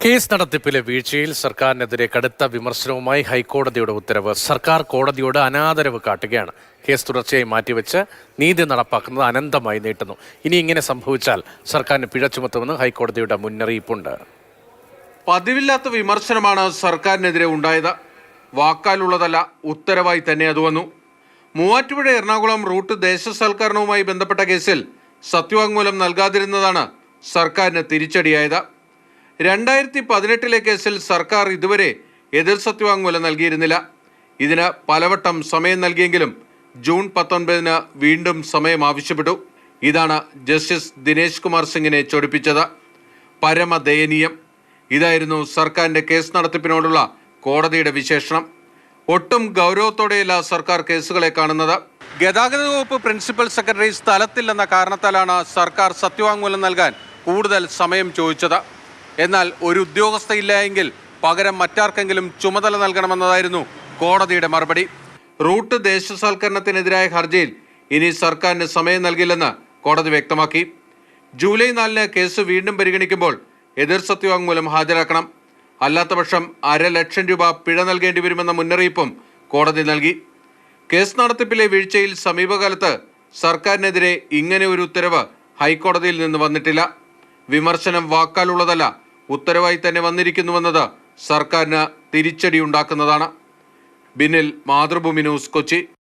Case നടത്തിപ്പിലെ വീഴ്ചയിൽ സർക്കാരിനെതിരെ കടുത്ത വിമർശനവുമായി ഹൈക്കോടതിയുടെ ഉത്തരവ്. സർക്കാർ കോടതിയോട് അനാദരവ് കാട്ടുകയാണ്. കേസ് തുടർച്ചയായി മാറ്റിവെച്ച് നീതി നടപ്പാക്കുന്നത് അനന്തമായി നീട്ടുന്നു. ഇനി ഇങ്ങനെ സംഭവിച്ചാൽ സർക്കാരിന് പിഴ ചുമത്തുമെന്ന് ഹൈക്കോടതിയുടെ മുന്നറിയിപ്പുണ്ട്. പതിവില്ലാത്ത വിമർശനമാണ് സർക്കാരിനെതിരെ ഉണ്ടായത്. വാക്കാലുള്ളതല്ല, ഉത്തരവായി തന്നെ അത് വന്നു. മൂവാറ്റുപുഴ എറണാകുളം റൂട്ട് ദേശസൽക്കരണവുമായി ബന്ധപ്പെട്ട കേസിൽ സത്യവാങ്മൂലം നൽകാതിരുന്നതാണ് സർക്കാരിന് തിരിച്ചടിയായത്. 2018 കേസിൽ സർക്കാർ ഇതുവരെ എതിർ സത്യവാങ്മൂലം നൽകിയിരുന്നില്ല. ഇതിന് പലവട്ടം സമയം നൽകിയെങ്കിലും ജൂൺ 19 വീണ്ടും സമയം ആവശ്യപ്പെട്ടു. ഇതാണ് ജസ്റ്റിസ് ദിനേശ് കുമാർ സിംഗിനെ ചൊടിപ്പിച്ചത്. പരമദയനീയം. ഇതായിരുന്നു സർക്കാരിന്റെ കേസ് നടത്തിപ്പിനോടുള്ള കോടതിയുടെ വിശേഷണം. ഒട്ടും ഗൗരവത്തോടെയല്ല സർക്കാർ കേസുകളെ കാണുന്നത്. ഗതാഗത വകുപ്പ് പ്രിൻസിപ്പൽ സെക്രട്ടറി സ്ഥലത്തില്ലെന്ന കാരണത്താലാണ് സർക്കാർ സത്യവാങ്മൂലം നൽകാൻ കൂടുതൽ സമയം ചോദിച്ചത്. എന്നാൽ ഒരു ഉദ്യോഗസ്ഥയില്ല എങ്കിൽ പകരം മറ്റാർക്കെങ്കിലും ചുമതല നൽകണമെന്നതായിരുന്നു കോടതിയുടെ മറുപടി. റൂട്ട് ദേശസൽക്കരണത്തിനെതിരായ ഹർജിയിൽ ഇനി സർക്കാരിന് സമയം നൽകില്ലെന്ന് കോടതി വ്യക്തമാക്കി. ജൂലൈ 4 കേസ് വീണ്ടും പരിഗണിക്കുമ്പോൾ എതിർ സത്യവാങ്മൂലം ഹാജരാക്കണം. അല്ലാത്തപക്ഷം 1.5 ലക്ഷം രൂപ പിഴ നൽകേണ്ടി വരുമെന്ന മുന്നറിയിപ്പും കോടതി നൽകി. കേസ് നടത്തിപ്പിലെ വീഴ്ചയിൽ സമീപകാലത്ത് സർക്കാരിനെതിരെ ഇങ്ങനെ ഒരു ഉത്തരവ് ഹൈക്കോടതിയിൽ നിന്ന് വന്നിട്ടില്ല. വിമർശനം വാക്കാലുള്ളതല്ല, ഉത്തരവായി തന്നെ വന്നിരിക്കുന്നുവെന്നത് സർക്കാരിന് തിരിച്ചടി ഉണ്ടാക്കുന്നതാണ്. ബിനിൽ, മാതൃഭൂമി ന്യൂസ്, കൊച്ചി.